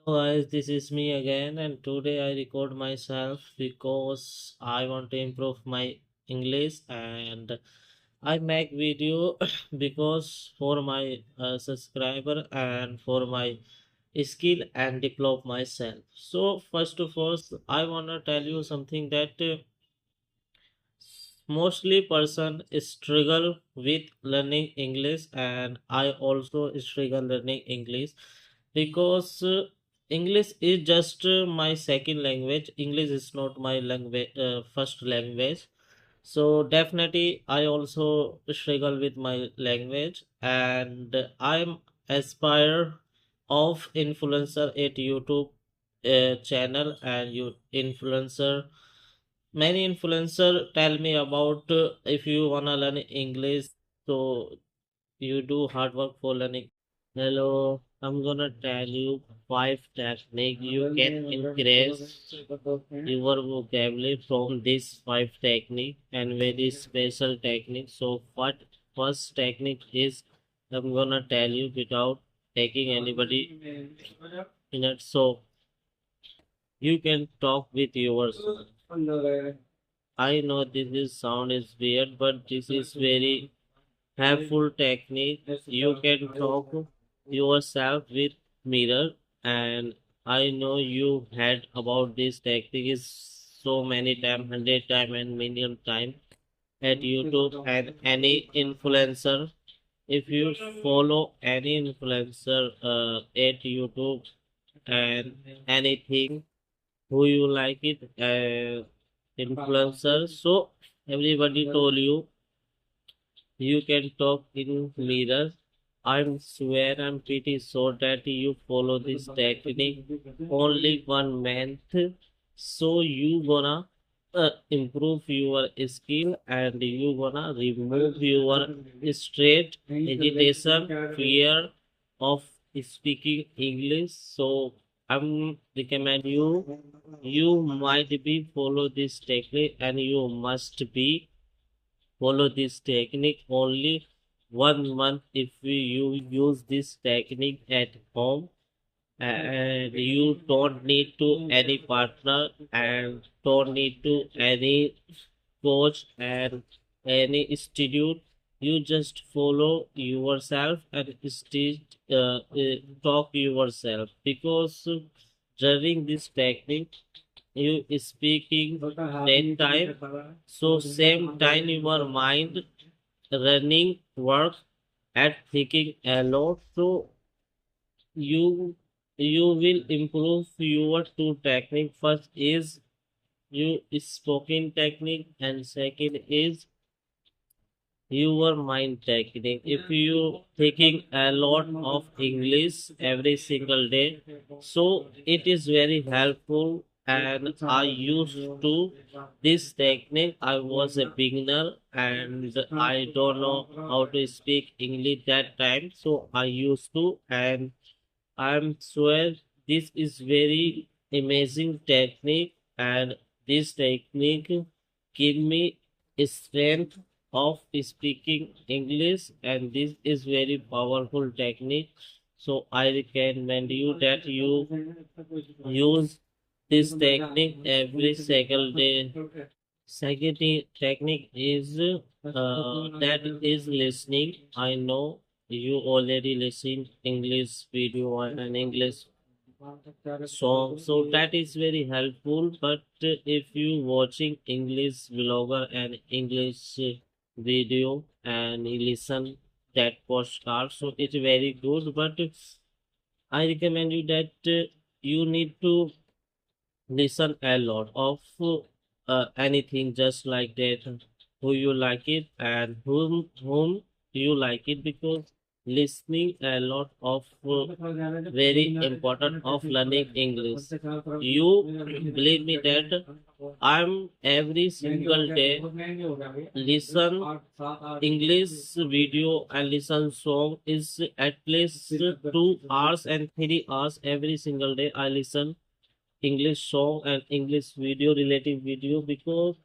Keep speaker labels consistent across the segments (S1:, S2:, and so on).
S1: Guys, this is me again, and today I record myself because I want to improve my English, and I make video because for my subscriber and for my skill and develop myself. So first of all, I wanna tell you something that mostly person struggle with learning English, and I also struggle learning English because English is just my second language. English is not my language, first language. So definitely I also struggle with my language, and I'm aspire of influencer at YouTube channel, and you influencer. Many influencer tell me about if you wanna learn English, so you do hard work for learning. Hello, I'm gonna tell you five techniques you can increase your vocabulary from these five techniques, and very special technique. So what first technique is, I'm gonna tell you without taking anybody in it, so you can talk with yourself. I know this is sound is weird, but this is very helpful technique. You can talk yourself with mirror, and I know you had about this technique is so many time, 100 time and million time at YouTube and any influencer. If you follow any influencer at YouTube and anything who you like it, influencer, so everybody told you you can talk in mirror. I swear I'm pretty sure that you follow this technique only 1 month. So you gonna improve your skill, and you gonna remove your straight hesitation, fear of speaking English. So I'm recommend you might be follow this technique, and you must be follow this technique only 1 month. If you use this technique at home, and you don't need to any partner, and don't need to any coach and any institute, you just follow yourself and talk yourself, because during this technique you speaking 10 time, so same time your mind running work at thinking a lot. So you you will improve your two technique. First is you spoken technique, and second is your mind technique. If you taking a lot of English every single day, so it is very helpful. And I used to this technique. I was a beginner, and I don't know how to speak English that time, so I used to, and I'm swear this is very amazing technique, and this technique give me strength of speaking English, and this is very powerful technique. So I recommend you that you use this technique every single day. Second technique is that is listening. I know you already listen English video and English song, so that is very helpful. But if you watching English vlogger and English video and you listen that postcard, so it's very good. But I recommend you that you need to listen a lot of anything just like that, who you like it and whom you like it, because listening a lot of very important of learning English. You believe me that I'm every single day listen English video and listen song is at least 2 hours and 3 hours every single day. I listen English song and English video, relative video, because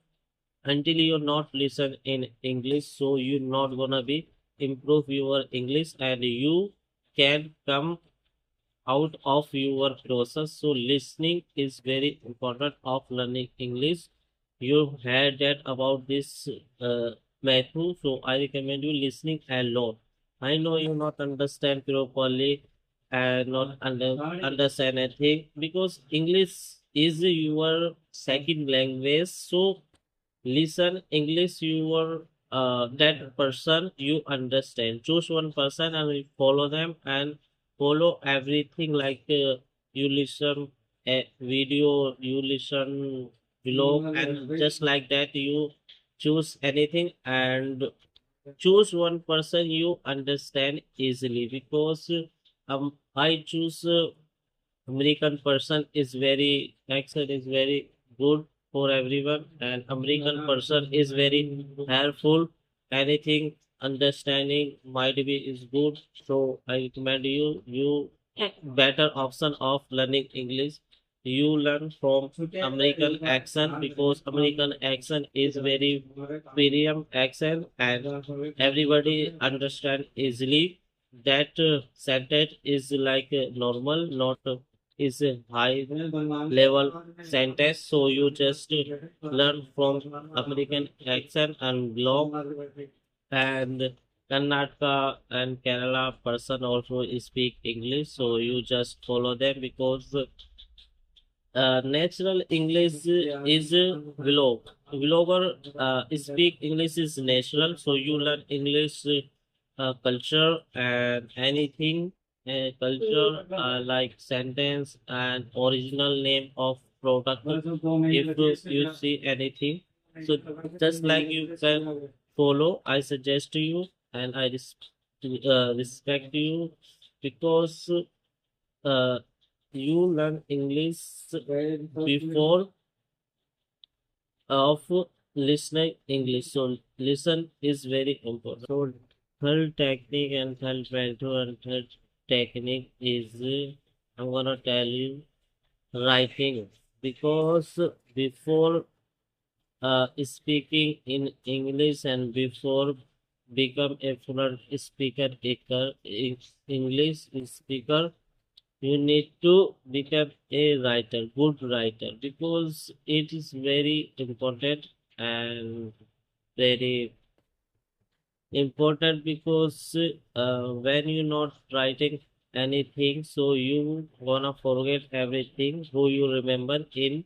S1: until you're not listen in English, so you're not gonna be improve your English, and you can come out of your process. So listening is very important of learning English. You heard that about this Matthew, so I recommend you listening a lot. I know you not understand properly and not understand anything because English is your second language. So listen English your that person you understand. Choose one person and follow them and follow everything like you listen a video, you listen vlog, and just like that you choose anything and choose one person you understand easily because I choose American person is very accent is very good for everyone and American person is very helpful. Anything understanding might be is good. So I recommend you better option of learning English. You learn from American accent because American accent is very premium accent and everybody understand easily. That sentence is like normal, not is a high level sentence. So you just learn from American accent and blog and Karnataka and Kerala person also speak English. So you just follow them because natural English is vlog. Vlogger speak English is natural. So you learn English culture and anything culture like sentence and original name of product if you see anything. So just like you can follow, I suggest to you and I respect you because uh, you learn English before of listening English. So listen is very important. So third technique and third method and third technique is I'm gonna tell you writing because before speaking in English and before become a fluent speaker, English speaker, you need to become a writer, good writer, because it is very important and very important because when you're not writing anything, so you gonna forget everything who you remember in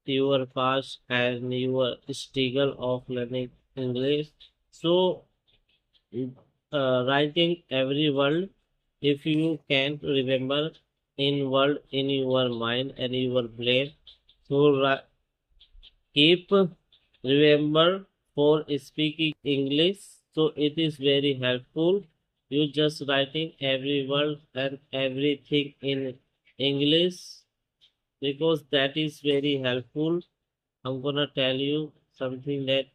S1: your past and your struggle of learning English. So writing every word if you can remember in word in your mind and your brain. So keep remember for speaking English. So it is very helpful. You just writing every word and everything in English because that is very helpful. I'm gonna tell you something that